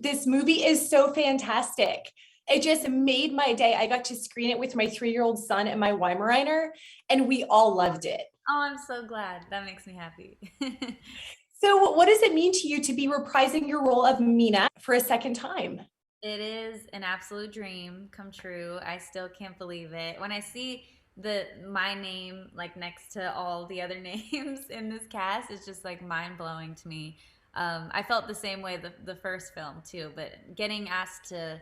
This movie is so fantastic. It just made my day. I got to screen it with my 3-year-old son and my Weimaraner, and we all loved it. Oh, I'm so glad. That makes me happy. So, what does it mean to you to be reprising your role of Mina for a second time? It is an absolute dream come true. I still can't believe it. When I see the my name like next to all the other names in this cast, it's just like mind blowing to me. I felt the same way the first film too, but getting asked to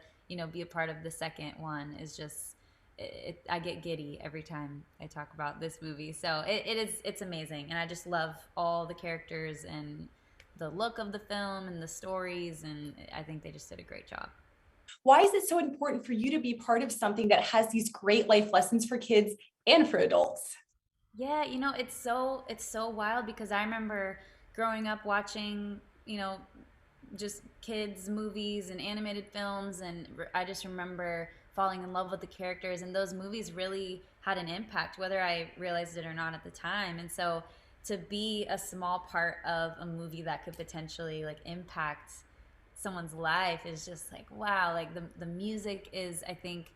be a part of the second one is just I get giddy every time I talk about this movie. So it's amazing, and I just love all the characters and the look of the film and the stories, and I think they just did a great job. Why is it so important for you to be part of something that has these great life lessons for kids and for adults? Yeah, it's so wild because I remember growing up watching, just kids movies and animated films, and I just remember falling in love with the characters, and those movies really had an impact whether I realized it or not at the time. And so to be a small part of a movie that could potentially like impact someone's life is just like wow. Like the music is, I think,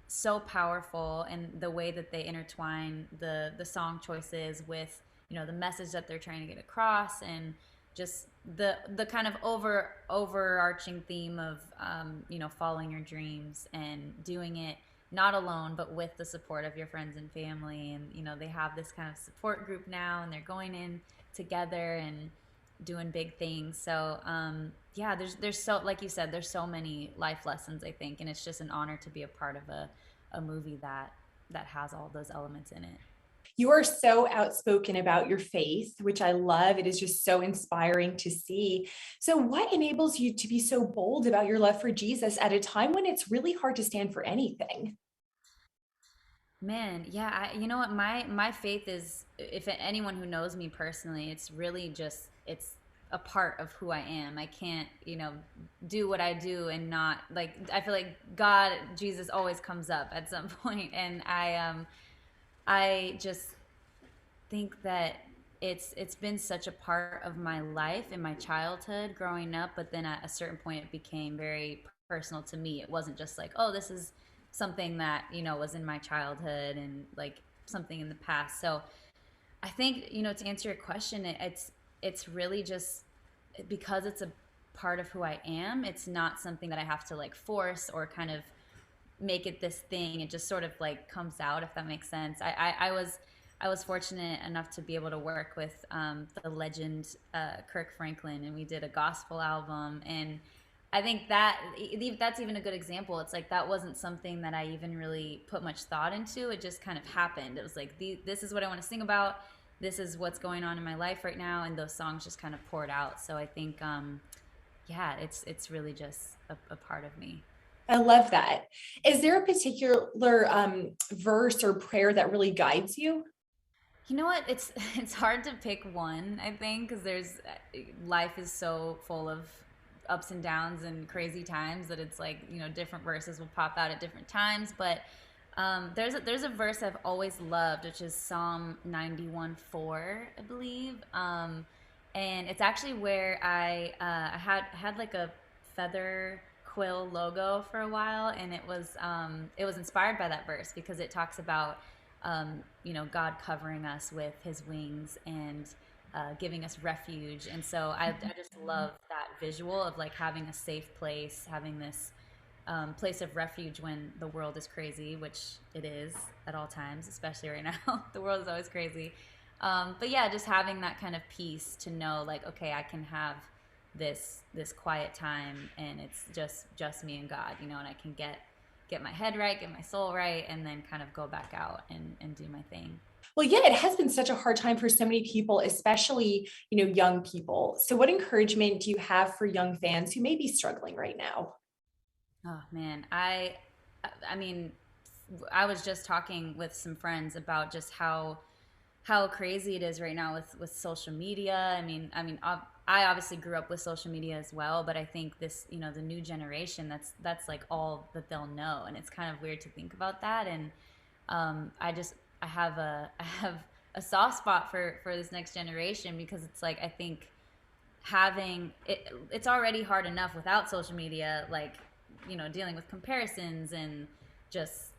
so powerful, and the way that they intertwine the song choices with the message that they're trying to get across, and just the kind of overarching theme of following your dreams and doing it not alone but with the support of your friends and family. And they have this kind of support group now, and they're going in together and doing big things. So yeah, there's so, like you said, there's so many life lessons, I think, and it's just an honor to be a part of a movie that has all those elements in it. You are so outspoken about your faith, which I love. It is just so inspiring to see. So, what enables you to be so bold about your love for Jesus at a time when it's really hard to stand for anything? Man, yeah, you know what, my faith is, if anyone who knows me personally, it's really just it's a part of who I am. I can't, do what I do and not, like, I feel like God, Jesus always comes up at some point, and I just think that it's been such a part of my life in my childhood growing up, but then at a certain point it became very personal to me. It wasn't just like, oh, this is something that was in my childhood and like something in the past. So I think, to answer your question, it's really just because it's a part of who I am. It's not something that I have to like force or kind of make it this thing. It just sort of like comes out, if that makes sense. I was fortunate enough to be able to work with the legend Kirk Franklin, and we did a gospel album. And I think that's even a good example. It's like that wasn't something that I even really put much thought into. It just kind of happened. It was like this is what I want to sing about. This is what's going on in my life right now, and those songs just kind of poured out. So I think, yeah, it's really just a part of me. I love that. Is there a particular verse or prayer that really guides you? You know what? It's it's hard to pick one, I think, because there's life is so full of ups and downs and crazy times that it's like, different verses will pop out at different times. But there's a verse I've always loved, which is Psalm 91:4, I believe. And it's actually where I had like a feather quill logo for a while, and it was inspired by that verse because it talks about God covering us with His wings and giving us refuge. And so I just love that visual of like having a safe place, having this place of refuge when the world is crazy, which it is at all times, especially right now. The world is always crazy. But yeah, just having that kind of peace to know, like, okay, I can have this quiet time, and it's just me and God, and I can get my head right, get my soul right, and then kind of go back out and do my thing. Well, yeah, it has been such a hard time for so many people, especially, young people. So what encouragement do you have for young fans who may be struggling right now? Oh man, I mean, I was just talking with some friends about just how crazy it is right now with social media. I obviously grew up with social media as well, but I think this, the new generation, that's like all that they'll know, and it's kind of weird to think about that. And I have a I have a soft spot for this next generation because it's like I think having it, it's already hard enough without social media, like, dealing with comparisons and just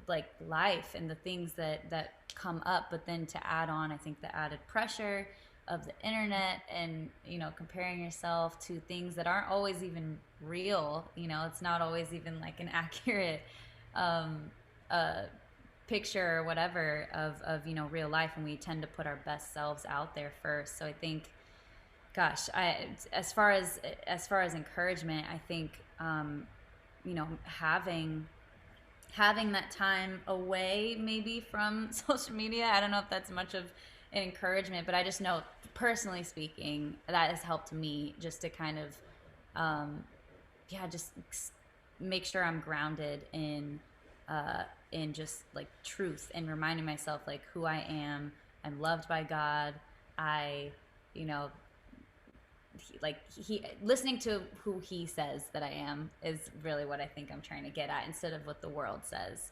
like life and the things that come up, but then to add on, I think, the added pressure of the internet and comparing yourself to things that aren't always even real. It's not always even like an accurate um, uh, picture or whatever of real life, and we tend to put our best selves out there first. So I think, gosh, as far as encouragement, I think having that time away maybe from social media. I don't know if that's much of an encouragement, but I just know, personally speaking, that has helped me just to kind of um, yeah, just make sure I'm grounded in just like truth, and reminding myself like who I am. I'm loved by God. I you know he listening to who he says that I am is really what I think I'm trying to get at, instead of what the world says,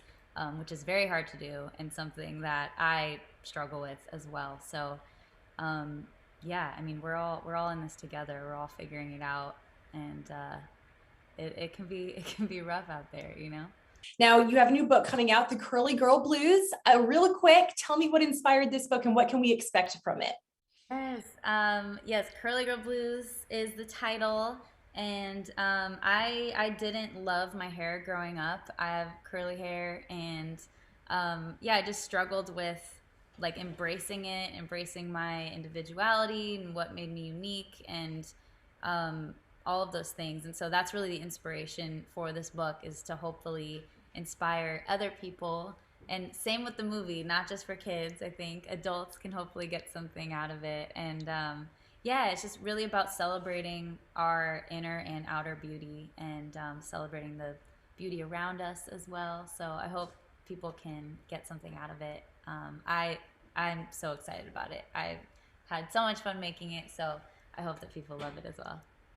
which is very hard to do and something that I struggle with as well. So yeah, I mean, we're all in this together. We're all figuring it out, and it can be it can be rough out there. Now, you have a new book coming out, The Curly Girl Blues. Real quick, tell me what inspired this book and what can we expect from it? Yes, Curly Girl Blues is the title, and I didn't love my hair growing up. I have curly hair, and yeah, I just struggled with like embracing it, embracing my individuality and what made me unique, and um, all of those things. And so that's really the inspiration for this book, is to hopefully inspire other people. And same with the movie, not just for kids. I think adults can hopefully get something out of it. And yeah, it's just really about celebrating our inner and outer beauty, and celebrating the beauty around us as well. So I hope people can get something out of it. I'm so excited about it. I've had so much fun making it, so I hope that people love it as well.